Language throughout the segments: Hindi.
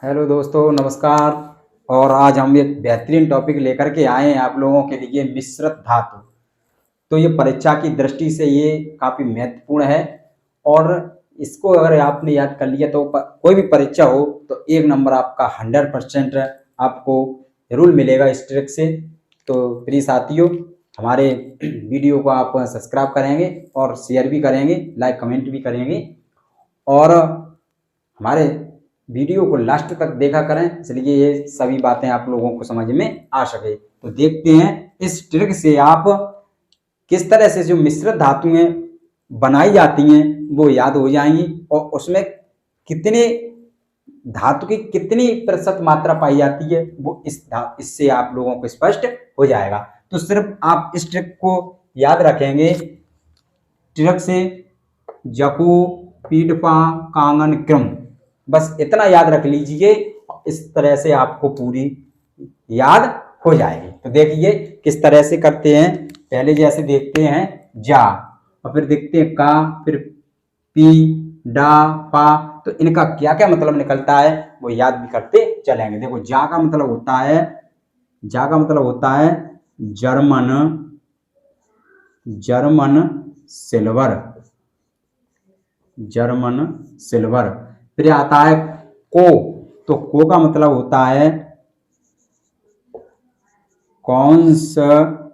हेलो दोस्तों, नमस्कार। और आज हम एक बेहतरीन टॉपिक लेकर के आए हैं आप लोगों के लिए, मिश्रित धातु। तो ये परीक्षा की दृष्टि से ये काफ़ी महत्वपूर्ण है। और इसको अगर आपने याद कर लिया तो कोई भी परीक्षा हो तो एक नंबर आपका 100% आपको जरूर मिलेगा इस ट्रिक से। तो प्रिय साथियों, हमारे वीडियो को आप सब्सक्राइब करेंगे और शेयर भी करेंगे, लाइक कमेंट भी करेंगे, और हमारे वीडियो को लास्ट तक देखा करें, इसलिए ये सभी बातें आप लोगों को समझ में आ सके। तो देखते हैं इस ट्रिक से आप किस तरह से जो मिश्रित धातुएं बनाई जाती हैं वो याद हो जाएंगी, और उसमें कितने धातु की कितनी प्रतिशत मात्रा पाई जाती है वो इससे आप लोगों को स्पष्ट हो जाएगा। तो सिर्फ आप इस ट्रिक को याद रखेंगे। ट्रिक से जकू पीडपा कांगन क्रम, बस इतना याद रख लीजिए। इस तरह से आपको पूरी याद हो जाएगी। तो देखिए किस तरह से करते हैं। पहले जैसे देखते हैं जा, और फिर देखते हैं का, फिर पी, डा, पा। तो इनका क्या क्या मतलब निकलता है वो याद भी करते चलेंगे। देखो, जा का मतलब होता है, जा का मतलब होता है German, German silver, German silver. फिर आता है को, तो को का मतलब होता है कॉन्स्टेंशन,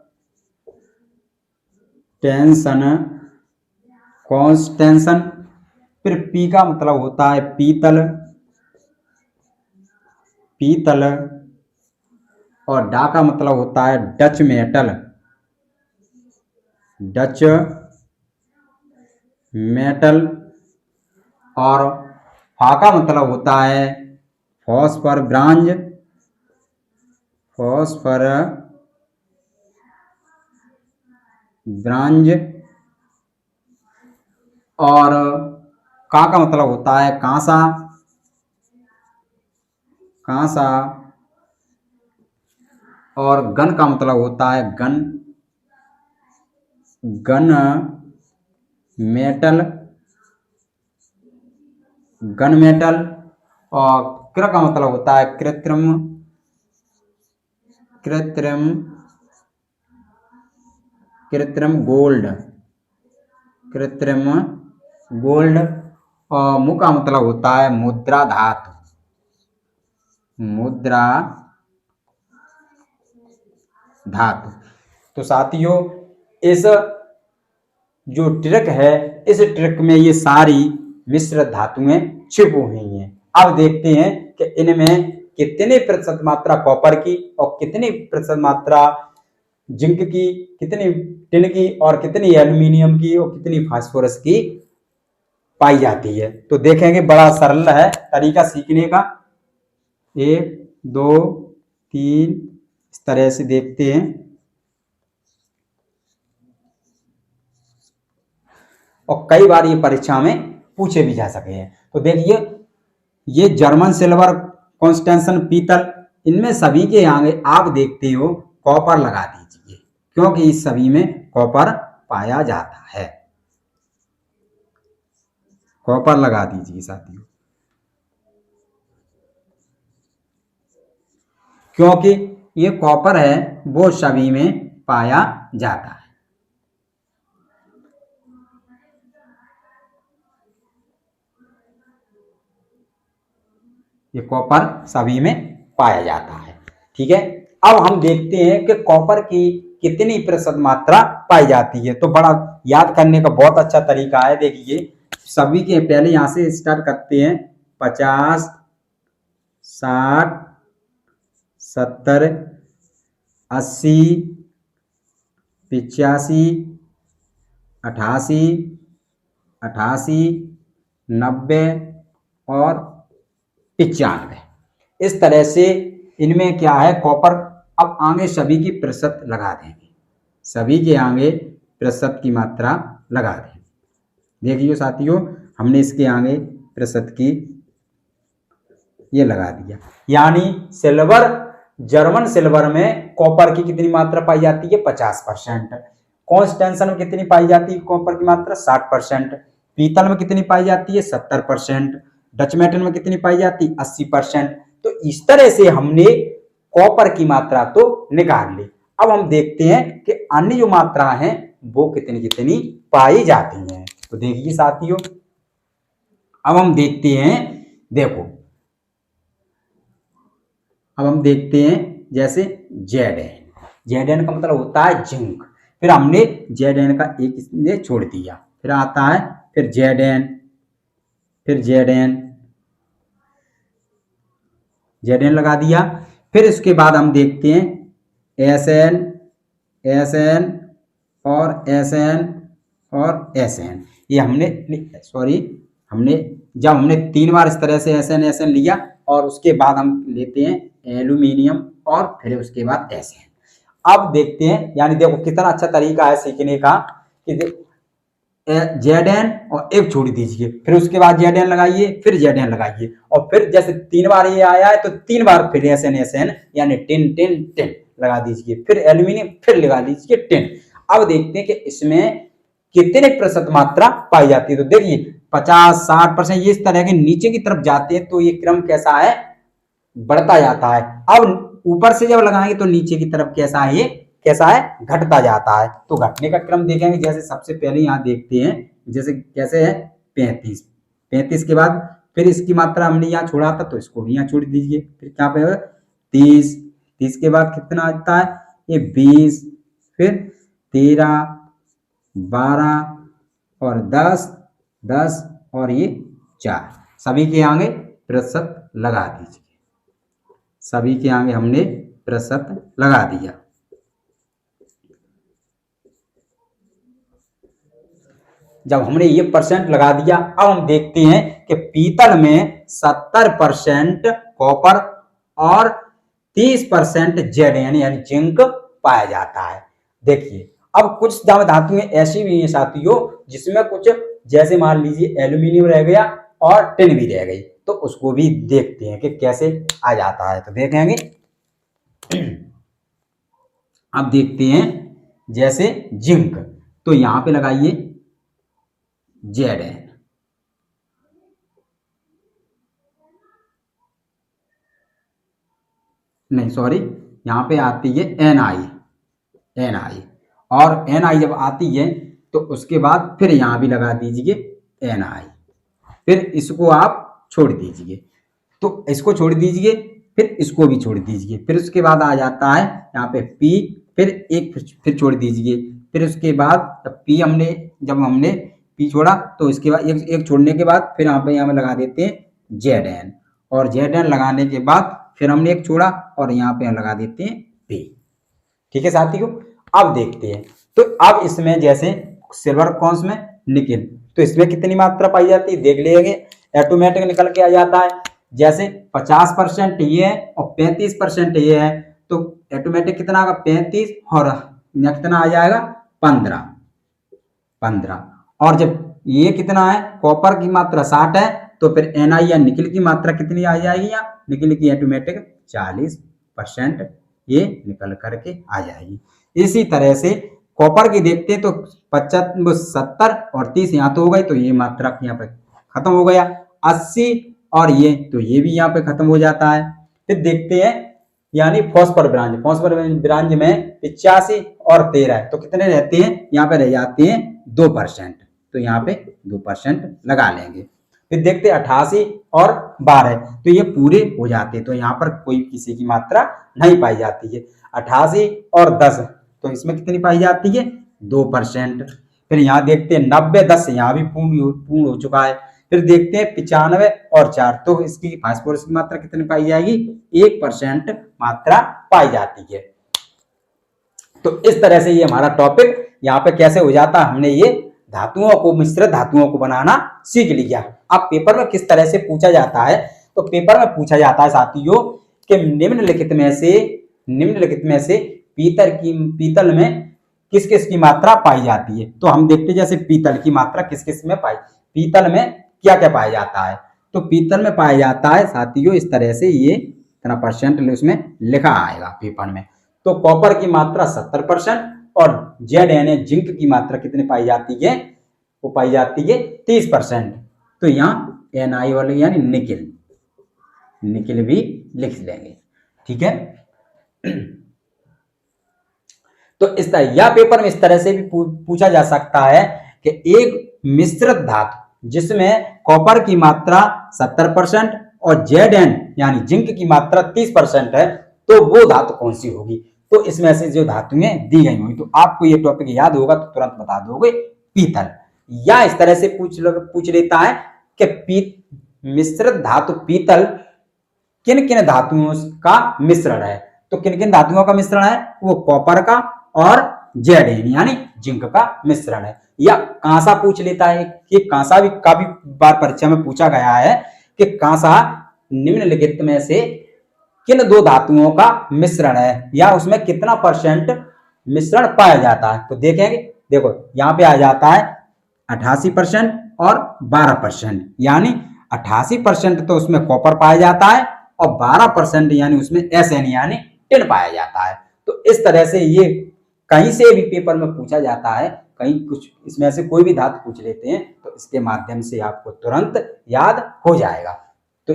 कॉन्स्टेंशन। फिर पी का मतलब होता है पीतल, पीतल। और डा का मतलब होता है डच मेटल, डच मेटल। और फा का मतलब होता है फॉस्फर ब्रांज, फॉस्फर ब्रांज। और का मतलब होता है कांसा, कांसा। और गन का मतलब होता है gun, gun metal, gun metal. और क्र का मतलब होता है कृत्रिम, कृत्रिम, कृत्रिम गोल्ड, कृत्रिम गोल्ड। और मु का मतलब होता है मुद्रा धातु, मुद्रा धातु। तो साथियों, इस जो ट्रिक है, इस ट्रिक में ये सारी मिश्र धातुएं छिपी हुई हैं। अब देखते हैं कि इनमें कितने प्रतिशत मात्रा कॉपर की और कितनी प्रतिशत मात्रा जिंक की, कितनी टिन की, और कितनी एल्यूमिनियम की, और कितनी फास्फोरस की पाई जाती है। तो देखेंगे, बड़ा सरल है तरीका सीखने का। 1 2 3, इस तरह से देखते हैं। और कई बार ये परीक्षा में पूछे भी जा सके हैं। तो देखिए, ये जर्मन सिल्वर, कॉन्स्टेंशन पीतल, इनमें सभी के आगे आप देखते हो कॉपर लगा दीजिए, क्योंकि इस सभी में कॉपर पाया जाता है। कॉपर लगा दीजिए साथियों, क्योंकि ये कॉपर है वो सभी में पाया जाता है। ये कॉपर सभी में पाया जाता है। ठीक है, अब हम देखते हैं कि कॉपर की कितनी प्रतिशत मात्रा पाई जाती है। तो बड़ा याद करने का बहुत अच्छा तरीका है। देखिए, सभी के पहले यहां से स्टार्ट करते हैं। 50, 60, 70, 80, 85, 88, 88, 90 और 95। इस तरह से इनमें क्या है, कॉपर। अब आगे सभी की प्रतिशत लगा देंगे, सभी के आगे प्रतिशत की मात्रा लगा देंगे। देखिए साथियों, हमने इसके आगे प्रतिशत की ये लगा दिया। यानी सिल्वर, जर्मन सिल्वर में कॉपर की कितनी मात्रा पाई जाती है? 50%। कॉन्स्टेंशन में कितनी पाई जाती है कॉपर की मात्रा? 60%। पीतल में कितनी पाई जाती है? 70%। डच मेटल में कितनी पाई जाती, 80%। तो इस तरह से हमने कॉपर की मात्रा तो निकाल ली। अब हम देखते हैं कि अन्य जो मात्रा है वो कितनी कितनी पाई जाती हैं। तो देखिए साथियों, अब हम देखते हैं, देखो अब हम देखते हैं जैसे Zn का मतलब होता है जिंक। फिर हमने Zn का एक इसने छोड़ दिया, फिर आता है फिर Zn, फिर Zn लगा दिया। फिर इसके बाद हम देखते हैं Sn और Sn और Sn। ये हमने जब हमने 3 बार इस तरह से Sn लिया और उसके बाद हम लेते हैं एल्यूमिनियम और फिर उसके बाद Sn। अब देखते हैं, यानी देखो कितना अच्छा तरीका है सीखने का कि Zn और एक छोड़ दीजिए, फिर उसके बाद Zn लगाइए, फिर Zn लगाइए, और फिर जैसे 3 बार ये आया है तो 3 बार फिर Sn यानी 10 लगा दीजिए, फिर एल्यूमिनियम फिर लगा दीजिए 10। अब देखते हैं कि इसमें कितने प्रतिशत मात्रा पाई जाती है। तो देखिए 50-60% ये इस तरह के नीचे की तरफ जाते हैं, तो ये क्रम कैसा है, बढ़ता जाता है। अब ऊपर से जब लगाएंगे तो नीचे की तरफ कैसा है, घटता जाता है। तो घटने का क्रम देखेंगे, जैसे सबसे पहले यहाँ देखते हैं जैसे कैसे है 35 के बाद फिर इसकी मात्रा हमने यहाँ छोड़ा था तो इसको भी यहाँ छोड़ दीजिए, फिर क्या पे 30 के बाद कितना आता है ये 20, फिर 13, 12 और 10 और ये 4। सभी के आगे प्रतिशत लगा दीजिए, सभी के आगे हमने प्रतिशत लगा दिया। जब हमने ये परसेंट लगा दिया, अब हम देखते हैं कि पीतल में 70% कॉपर और 30% Zn यानी जिंक पाया जाता है। देखिए अब कुछ धातुएं ऐसी भी हैं साथियों जिसमें कुछ, जैसे मान लीजिए एल्यूमिनियम रह गया और टिन भी रह गई, तो उसको भी देखते हैं कि कैसे आ जाता है। तो देखेंगे, अब देखते हैं जैसे जिंक, तो यहां पे लगाइए Zn, नहीं सॉरी, यहां पे आती है Ni, और Ni जब आती है तो उसके बाद फिर यहां भी लगा दीजिए Ni, फिर इसको आप छोड़ दीजिए, तो इसको छोड़ दीजिए, फिर इसको भी छोड़ दीजिए, फिर उसके बाद आ जाता है यहाँ पे P, फिर एक फिर छोड़ दीजिए, फिर उसके बाद जब हमने P छोड़ा तो इसके बाद एक छोड़ने के बाद फिर यहाँ पे लगा देते हैं Zn, और Zn लगाने के बाद फिर हमने एक छोड़ा और यहाँ पे लगा देते हैं P। ठीक है साथियों, अब देखते हैं, तो अब इसमें जैसे सिल्वर कॉन्स में निकिल, तो इसमें कितनी मात्रा पाई जाती है देख लेंगे, ऑटोमेटिक निकल के आ जाता है। जैसे 50% ये है और 35% ये है, तो ऑटोमेटिक कितना आएगा 35 और कितना आ जाएगा 15। और जब ये कितना है कॉपर की मात्रा 60 है, तो फिर Ni या निकिल की मात्रा कितनी आ जाएगी, या निकिल की ऑटोमेटिक 40% ये निकल करके आ जाएगी। इसी तरह से कॉपर की देखते हैं तो 70 और 30 यहाँ तो हो गई, तो ये मात्रा यहाँ पे खत्म हो गया। 80 और ये, तो ये भी यहाँ पे खत्म हो जाता है। फिर देखते हैं यानी फॉस्फर ब्रांज में 85 और 13 है, तो कितने रहते हैं, यहाँ पे रह जाते हैं 2%, तो यहाँ पे 2% लगा लेंगे। फिर देखते 88 और 12, तो ये पूरे हो जाते हैं, तो यहाँ पर कोई किसी की मात्रा नहीं पाई जाती है। 88 और 10, तो इसमें कितनी पाई जाती है 2%। फिर यहाँ देखते हैं 90, 10 यहाँ भी पूर्ण हो चुका है। फिर देखते हैं 95 और 4, तो इसकी फास्फोरस की मात्रा कितनी पाई जाएगी 1% मात्रा पाई जाती है। तो इस तरह से ये हमारा टॉपिक यहाँ पे कैसे हो जाता है, हमने ये धातुओं को, मिश्रित धातुओं को बनाना सीख लिया। अब पेपर में किस तरह से पूछा जाता है, तो पेपर में पूछा जाता है साथियों कि निम्नलिखित में से पीतल में किस किस की मात्रा पाई जाती है। तो हम देखते हैं जैसे पीतल की मात्रा किस किस में पीतल में क्या क्या पाया जाता है। तो पीतल में पाया जाता है साथियों इस तरह से, ये इतना परसेंट उसमें लिखा आएगा पेपर में। तो कॉपर की मात्रा 70% और Zn जिंक की मात्रा कितनी पाई जाती है, वो पाई जाती है 30%। तो यहाँ Ni वाले यानी निकिल, निकिल भी लिख लेंगे। ठीक है। तो इस तरह या पेपर में इस तरह से भी पूछा जा सकता है कि एक मिश्रित धातु जिसमें कॉपर की मात्रा 70% और Zn यानी जिंक की मात्रा 30% है, तो वो धातु कौन सी होगी। तो इसमें से जो धातुएं दी गई होंगी, तो आपको ये टॉपिक याद होगा तो तुरंत बता दोगे पीतल। या इस तरह से पूछ लेता है कि मिश्रित धातु पीतल किन किन धातुओं का मिश्रण है। तो किन किन धातुओं का मिश्रण है, वो कॉपर का और Zn यानी जिंक का मिश्रण है। या कांसा पूछ लेता है कि कांसा भी काफी बार परीक्षा में पूछा गया है कि कांसा निम्नलिखित में से किन दो धातुओं का मिश्रण है या उसमें कितना % मिश्रण पाया जाता है। तो देखेंगे, देखो यहाँ पे आ जाता है 88% और 12%, यानी 88% तो उसमें कॉपर पाया जाता है और 12% यानी उसमें Sn यानी टिन पाया जाता है। तो इस तरह से ये कहीं से भी पेपर में पूछा जाता है, कहीं कुछ इसमें से कोई भी धातु पूछ लेते हैं तो इसके माध्यम से आपको तुरंत याद हो जाएगा। तो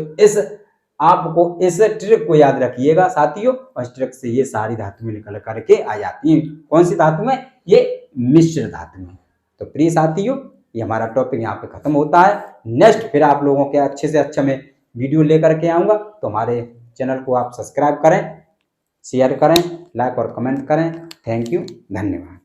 आपको इस ट्रिक को याद रखिएगा साथियों, और इस ट्रिक से ये सारी धातुएं निकल करके आ जाती हैं। कौन सी धातु में, ये मिश्र धातु में। तो प्रिय साथियों, ये हमारा टॉपिक यहाँ पे खत्म होता है। नेक्स्ट फिर आप लोगों के अच्छे से अच्छा मैं वीडियो लेकर के आऊंगा। तो हमारे चैनल को आप सब्सक्राइब करें, शेयर करें, लाइक और कमेंट करें। थैंक यू, धन्यवाद।